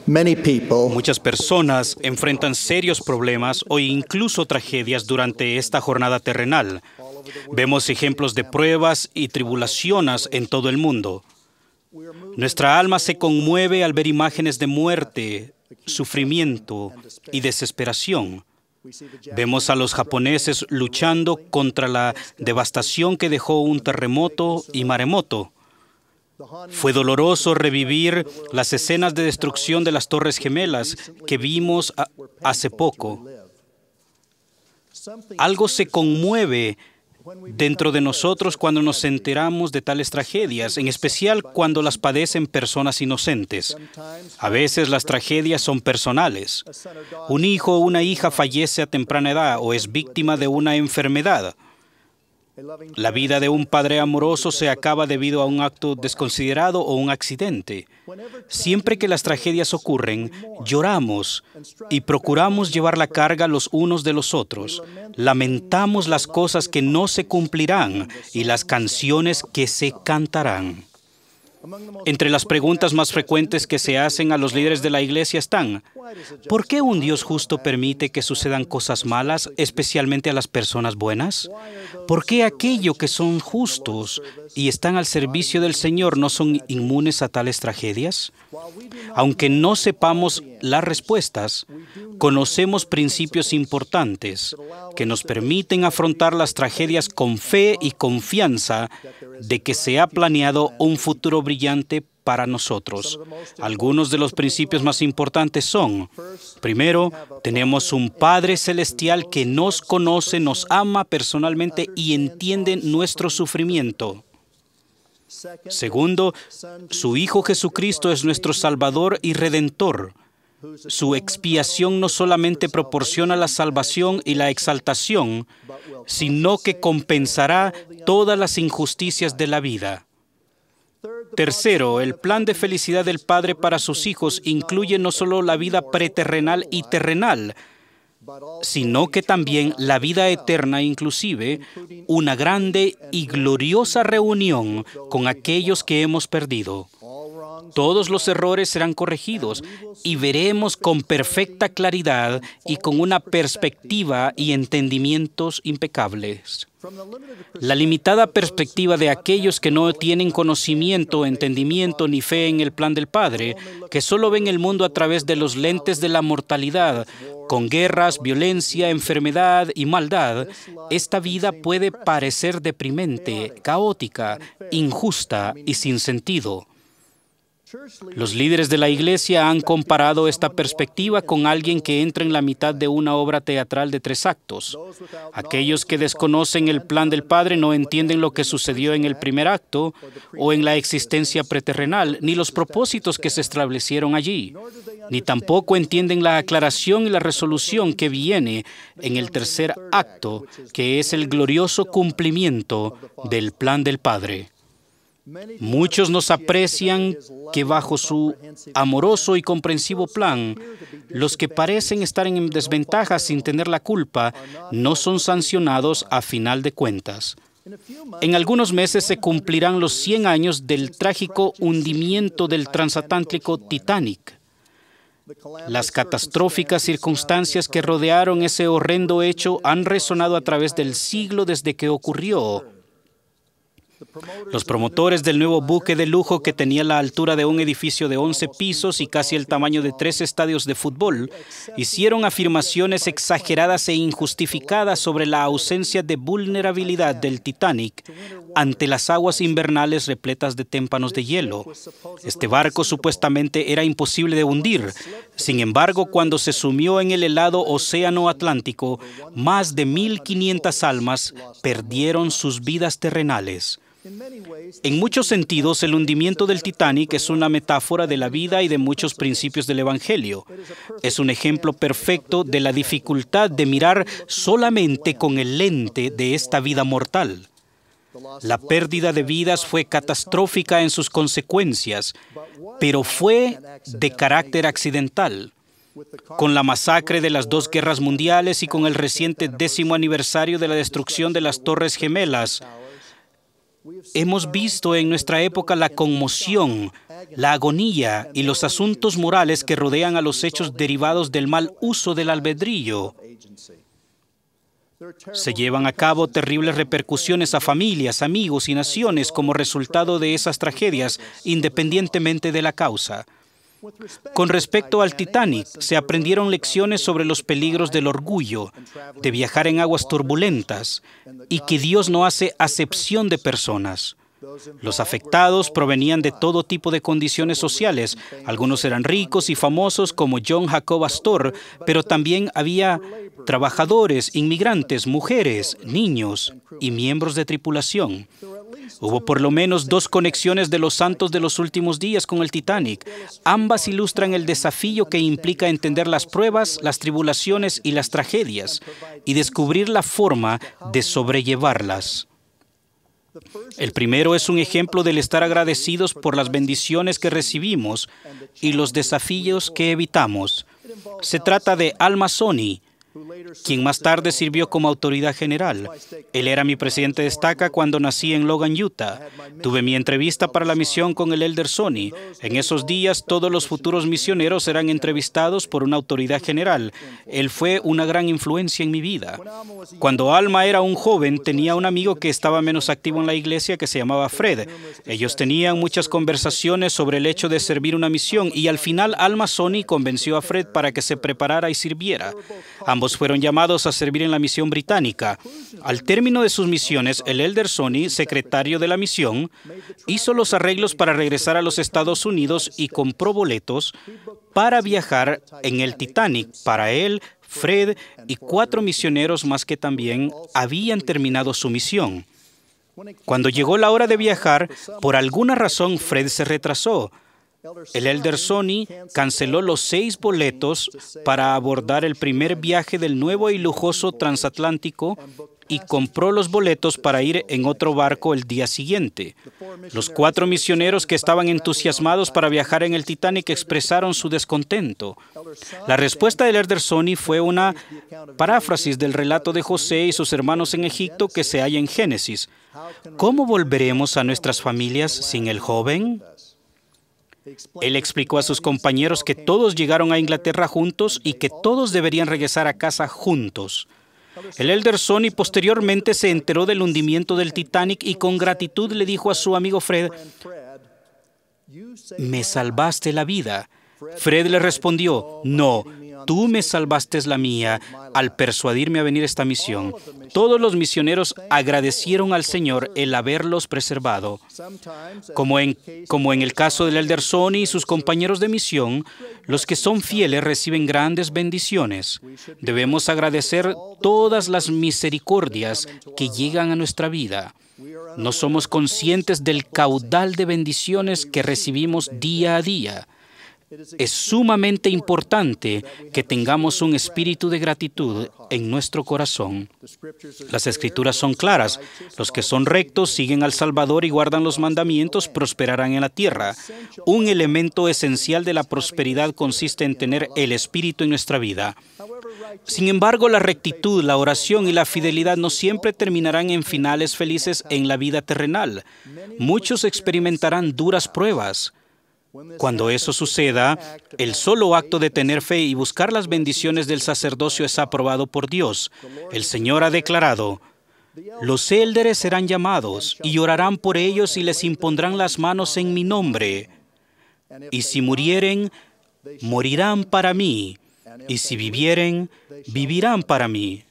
Muchas personas enfrentan serios problemas o incluso tragedias durante esta jornada terrenal. Vemos ejemplos de pruebas y tribulaciones en todo el mundo. Nuestra alma se conmueve al ver imágenes de muerte, sufrimiento y desesperación. Vemos a los japoneses luchando contra la devastación que dejó un terremoto y maremoto. Fue doloroso revivir las escenas de destrucción de las Torres Gemelas que vimos hace poco. Algo se conmueve dentro de nosotros cuando nos enteramos de tales tragedias, en especial cuando las padecen personas inocentes. A veces las tragedias son personales. Un hijo o una hija fallece a temprana edad o es víctima de una enfermedad. La vida de un padre amoroso se acaba debido a un acto desconsiderado o un accidente. Siempre que las tragedias ocurren, lloramos y procuramos llevar la carga los unos de los otros. Lamentamos las cosas que no se cumplirán y las canciones que se cantarán. Entre las preguntas más frecuentes que se hacen a los líderes de la iglesia están: ¿por qué un Dios justo permite que sucedan cosas malas, especialmente a las personas buenas? ¿Por qué aquellos que son justos y están al servicio del Señor no son inmunes a tales tragedias? Aunque no sepamos las respuestas, conocemos principios importantes que nos permiten afrontar las tragedias con fe y confianza de que se ha planeado un futuro brillante para nosotros. Algunos de los principios más importantes son: primero, tenemos un Padre Celestial que nos conoce, nos ama personalmente y entiende nuestro sufrimiento. Segundo, su Hijo Jesucristo es nuestro Salvador y Redentor. Su expiación no solamente proporciona la salvación y la exaltación, sino que compensará todas las injusticias de la vida. Tercero, el plan de felicidad del Padre para sus hijos incluye no solo la vida preterrenal y terrenal, sino que también la vida eterna, inclusive una grande y gloriosa reunión con aquellos que hemos perdido. Todos los errores serán corregidos y veremos con perfecta claridad y con una perspectiva y entendimientos impecables. La limitada perspectiva de aquellos que no tienen conocimiento, entendimiento ni fe en el plan del Padre, que solo ven el mundo a través de los lentes de la mortalidad, con guerras, violencia, enfermedad y maldad, esta vida puede parecer deprimente, caótica, injusta y sin sentido. Los líderes de la iglesia han comparado esta perspectiva con alguien que entra en la mitad de una obra teatral de 3 actos. Aquellos que desconocen el plan del Padre no entienden lo que sucedió en el primer acto o en la existencia preterrenal, ni los propósitos que se establecieron allí, ni tampoco entienden la aclaración y la resolución que viene en el tercer acto, que es el glorioso cumplimiento del plan del Padre. Muchos nos aprecian que bajo su amoroso y comprensivo plan, los que parecen estar en desventaja sin tener la culpa no son sancionados a final de cuentas. En algunos meses se cumplirán los 100 años del trágico hundimiento del transatlántico Titanic. Las catastróficas circunstancias que rodearon ese horrendo hecho han resonado a través del siglo desde que ocurrió. Los promotores del nuevo buque de lujo, que tenía la altura de un edificio de 11 pisos y casi el tamaño de 3 estadios de fútbol, hicieron afirmaciones exageradas e injustificadas sobre la ausencia de vulnerabilidad del Titanic ante las aguas invernales repletas de témpanos de hielo. Este barco supuestamente era imposible de hundir. Sin embargo, cuando se sumió en el helado océano Atlántico, más de 1,500 almas perdieron sus vidas terrenales. En muchos sentidos, el hundimiento del Titanic es una metáfora de la vida y de muchos principios del Evangelio. Es un ejemplo perfecto de la dificultad de mirar solamente con el lente de esta vida mortal. La pérdida de vidas fue catastrófica en sus consecuencias, pero fue de carácter accidental. Con la masacre de las 2 guerras mundiales y con el reciente 10º aniversario de la destrucción de las Torres Gemelas, hemos visto en nuestra época la conmoción la agonía y los asuntos morales que rodean a los hechos derivados del mal uso del albedrío. Se llevan a cabo terribles repercusiones a familias, amigos y naciones como resultado de esas tragedias, independientemente de la causa. Con respecto al Titanic, se aprendieron lecciones sobre los peligros del orgullo, de viajar en aguas turbulentas, y que Dios no hace acepción de personas. Los afectados provenían de todo tipo de condiciones sociales. Algunos eran ricos y famosos como John Jacob Astor, pero también había trabajadores, inmigrantes, mujeres, niños y miembros de tripulación. Hubo por lo menos 2 conexiones de los santos de los últimos días con el Titanic. Ambas ilustran el desafío que implica entender las pruebas, las tribulaciones y las tragedias y descubrir la forma de sobrellevarlas. El primero es un ejemplo del estar agradecidos por las bendiciones que recibimos y los desafíos que evitamos. Se trata de Al Mazzoni, quien más tarde sirvió como autoridad general. Él era mi presidente de estaca cuando nací en Logan, Utah. Tuve mi entrevista para la misión con el Elder Sony. En esos días, todos los futuros misioneros eran entrevistados por una autoridad general. Él fue una gran influencia en mi vida. Cuando Alma era un joven, tenía un amigo que estaba menos activo en la iglesia que se llamaba Fred. Ellos tenían muchas conversaciones sobre el hecho de servir una misión y al final Al Mazzoni convenció a Fred para que se preparara y sirviera. Ambos fueron llamados a servir en la misión británica. Al término de sus misiones, el Elder Sony, secretario de la misión, hizo los arreglos para regresar a los Estados Unidos y compró boletos para viajar en el Titanic para él, Fred y 4 misioneros más que también habían terminado su misión. Cuando llegó la hora de viajar, por alguna razón Fred se retrasó. El Elder Sony canceló los 6 boletos para abordar el primer viaje del nuevo y lujoso transatlántico y compró los boletos para ir en otro barco el día siguiente. Los 4 misioneros que estaban entusiasmados para viajar en el Titanic expresaron su descontento. La respuesta del Elder Sony fue una paráfrasis del relato de José y sus hermanos en Egipto que se halla en Génesis. ¿Cómo volveremos a nuestras familias sin el joven? Él explicó a sus compañeros que todos llegaron a Inglaterra juntos y que todos deberían regresar a casa juntos. El Elder Sony posteriormente se enteró del hundimiento del Titanic y con gratitud le dijo a su amigo Fred, «Me salvaste la vida». Fred le respondió, «No, tú me salvaste la mía al persuadirme a venir a esta misión». Todos los misioneros agradecieron al Señor el haberlos preservado. Como en el caso del Elder Sony y sus compañeros de misión, los que son fieles reciben grandes bendiciones. Debemos agradecer todas las misericordias que llegan a nuestra vida. No somos conscientes del caudal de bendiciones que recibimos día a día. Es sumamente importante que tengamos un espíritu de gratitud en nuestro corazón. Las Escrituras son claras. Los que son rectos siguen al Salvador y guardan los mandamientos, prosperarán en la tierra. Un elemento esencial de la prosperidad consiste en tener el Espíritu en nuestra vida. Sin embargo, la rectitud, la oración y la fidelidad no siempre terminarán en finales felices en la vida terrenal. Muchos experimentarán duras pruebas. Cuando eso suceda, el solo acto de tener fe y buscar las bendiciones del sacerdocio es aprobado por Dios. El Señor ha declarado, «Los élderes serán llamados y orarán por ellos y les impondrán las manos en mi nombre. Y si murieren, morirán para mí. Y si vivieren, vivirán para mí».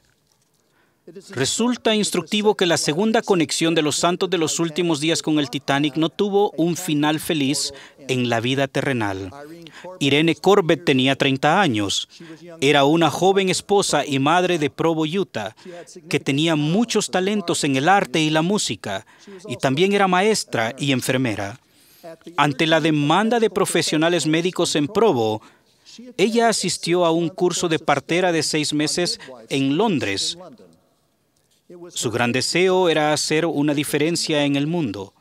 Resulta instructivo que la segunda conexión de los santos de los últimos días con el Titanic no tuvo un final feliz en la vida terrenal. Irene Corbett tenía 30 años. Era una joven esposa y madre de Provo, Utah, que tenía muchos talentos en el arte y la música, y también era maestra y enfermera. Ante la demanda de profesionales médicos en Provo, ella asistió a un curso de partera de 6 meses en Londres. Su gran deseo era hacer una diferencia en el mundo.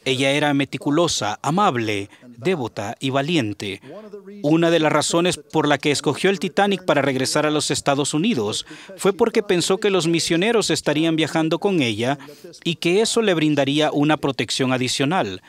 Ella era meticulosa, amable, devota y valiente. Una de las razones por la que escogió el Titanic para regresar a los Estados Unidos fue porque pensó que los misioneros estarían viajando con ella y que eso le brindaría una protección adicional.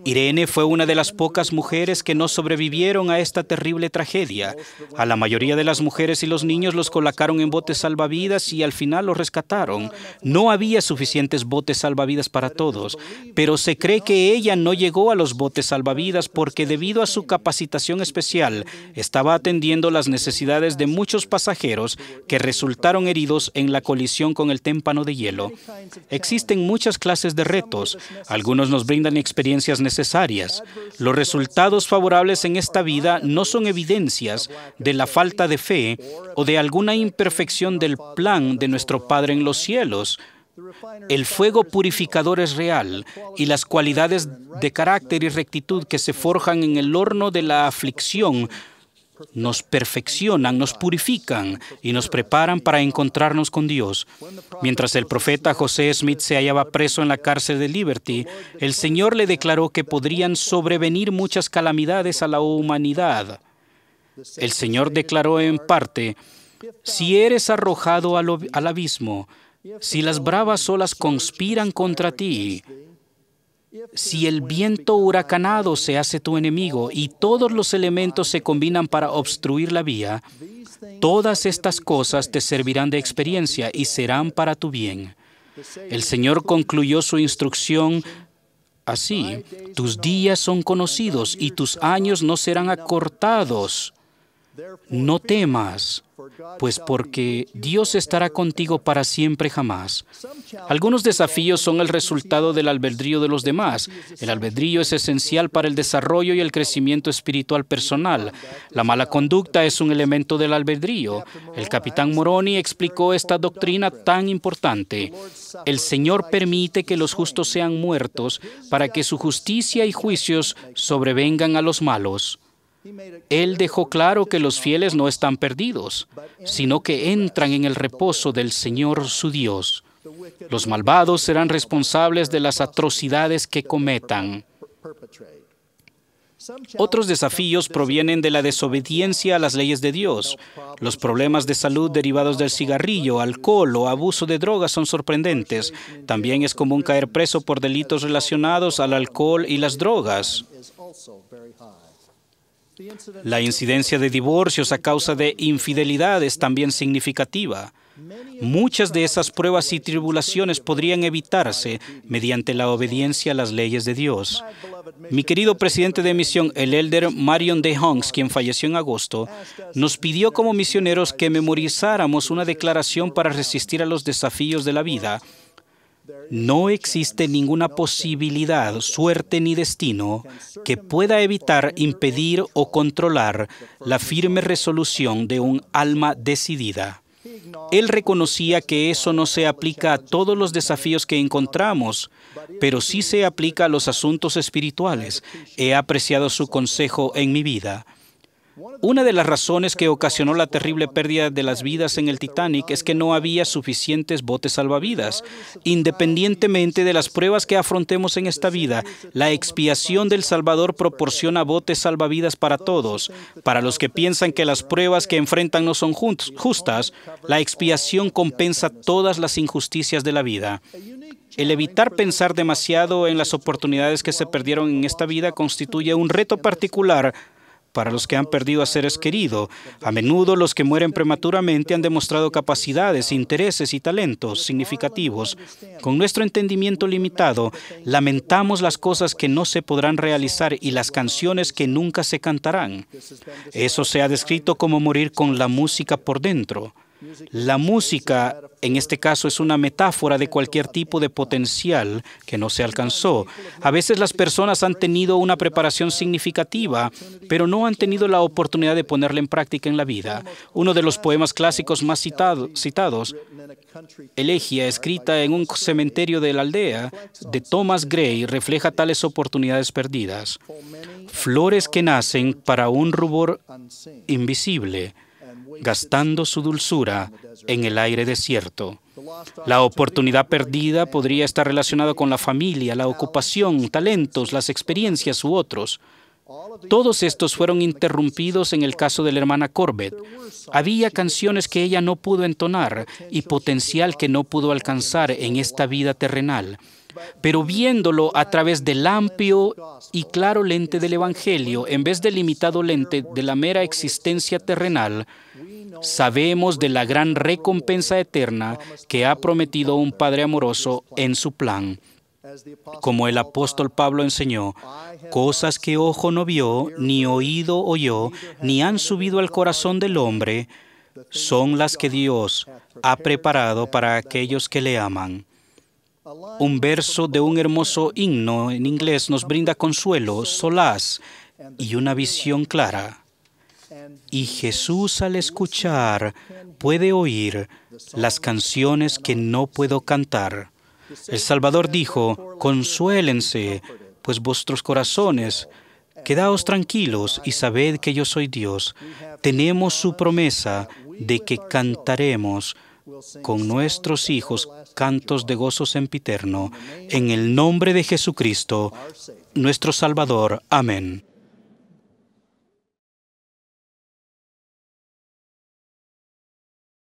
Irene fue una de las pocas mujeres que no sobrevivieron a esta terrible tragedia. A la mayoría de las mujeres y los niños los colocaron en botes salvavidas y al final los rescataron. No había suficientes botes salvavidas para todos, pero se cree que ella no llegó a los botes salvavidas porque debido a su capacitación especial estaba atendiendo las necesidades de muchos pasajeros que resultaron heridos en la colisión con el témpano de hielo. Existen muchas clases de retos. Algunos nos brindan experiencias necesarias. Los resultados favorables en esta vida no son evidencias de la falta de fe o de alguna imperfección del plan de nuestro Padre en los cielos. El fuego purificador es real y las cualidades de carácter y rectitud que se forjan en el horno de la aflicción nos perfeccionan, nos purifican y nos preparan para encontrarnos con Dios. Mientras el profeta José Smith se hallaba preso en la cárcel de Liberty, el Señor le declaró que podrían sobrevenir muchas calamidades a la humanidad. El Señor declaró en parte: si eres arrojado al abismo, si las bravas olas conspiran contra ti, si el viento huracanado se hace tu enemigo y todos los elementos se combinan para obstruir la vía, todas estas cosas te servirán de experiencia y serán para tu bien. El Señor concluyó su instrucción así: tus días son conocidos y tus años no serán acortados. No temas, pues porque Dios estará contigo para siempre jamás. Algunos desafíos son el resultado del albedrío de los demás. El albedrío es esencial para el desarrollo y el crecimiento espiritual personal. La mala conducta es un elemento del albedrío. El capitán Moroni explicó esta doctrina tan importante. El Señor permite que los justos sean muertos para que su justicia y juicios sobrevengan a los malos. Él dejó claro que los fieles no están perdidos, sino que entran en el reposo del Señor su Dios. Los malvados serán responsables de las atrocidades que cometan. Otros desafíos provienen de la desobediencia a las leyes de Dios. Los problemas de salud derivados del cigarrillo, alcohol o abuso de drogas son sorprendentes. También es común caer preso por delitos relacionados al alcohol y las drogas. La incidencia de divorcios a causa de infidelidad es también significativa. Muchas de esas pruebas y tribulaciones podrían evitarse mediante la obediencia a las leyes de Dios. Mi querido presidente de misión, el elder Marion D. Hunks, quien falleció en agosto, nos pidió como misioneros que memorizáramos una declaración para resistir a los desafíos de la vida. No existe ninguna posibilidad, suerte ni destino que pueda evitar, impedir o controlar la firme resolución de un alma decidida. Él reconocía que eso no se aplica a todos los desafíos que encontramos, pero sí se aplica a los asuntos espirituales. He apreciado su consejo en mi vida. Una de las razones que ocasionó la terrible pérdida de las vidas en el Titanic es que no había suficientes botes salvavidas. Independientemente de las pruebas que afrontemos en esta vida, la expiación del Salvador proporciona botes salvavidas para todos. Para los que piensan que las pruebas que enfrentan no son justas, la expiación compensa todas las injusticias de la vida. El evitar pensar demasiado en las oportunidades que se perdieron en esta vida constituye un reto particular para los que han perdido a seres queridos. A menudo los que mueren prematuramente han demostrado capacidades, intereses y talentos significativos. Con nuestro entendimiento limitado, lamentamos las cosas que no se podrán realizar y las canciones que nunca se cantarán. Eso se ha descrito como morir con la música por dentro. La música, en este caso, es una metáfora de cualquier tipo de potencial que no se alcanzó. A veces las personas han tenido una preparación significativa, pero no han tenido la oportunidad de ponerla en práctica en la vida. Uno de los poemas clásicos más citados, Elegía, escrita en un cementerio de la aldea, de Thomas Gray, refleja tales oportunidades perdidas. Flores que nacen para un rubor invisible, gastando su dulzura en el aire desierto. La oportunidad perdida podría estar relacionada con la familia, la ocupación, talentos, las experiencias u otros. Todos estos fueron interrumpidos en el caso de la hermana Corbett. Había canciones que ella no pudo entonar y potencial que no pudo alcanzar en esta vida terrenal. Pero viéndolo a través del amplio y claro lente del Evangelio, en vez del limitado lente de la mera existencia terrenal, sabemos de la gran recompensa eterna que ha prometido un Padre amoroso en su plan. Como el apóstol Pablo enseñó, cosas que ojo no vio, ni oído oyó, ni han subido al corazón del hombre, son las que Dios ha preparado para aquellos que le aman. Un verso de un hermoso himno en inglés nos brinda consuelo, solaz y una visión clara. Y Jesús, al escuchar, puede oír las canciones que no puedo cantar. El Salvador dijo: consuélense, pues vuestros corazones, quedaos tranquilos y sabed que yo soy Dios. Tenemos su promesa de que cantaremos con nuestros hijos cantos de gozo sempiterno. En el nombre de Jesucristo, nuestro Salvador. Amén.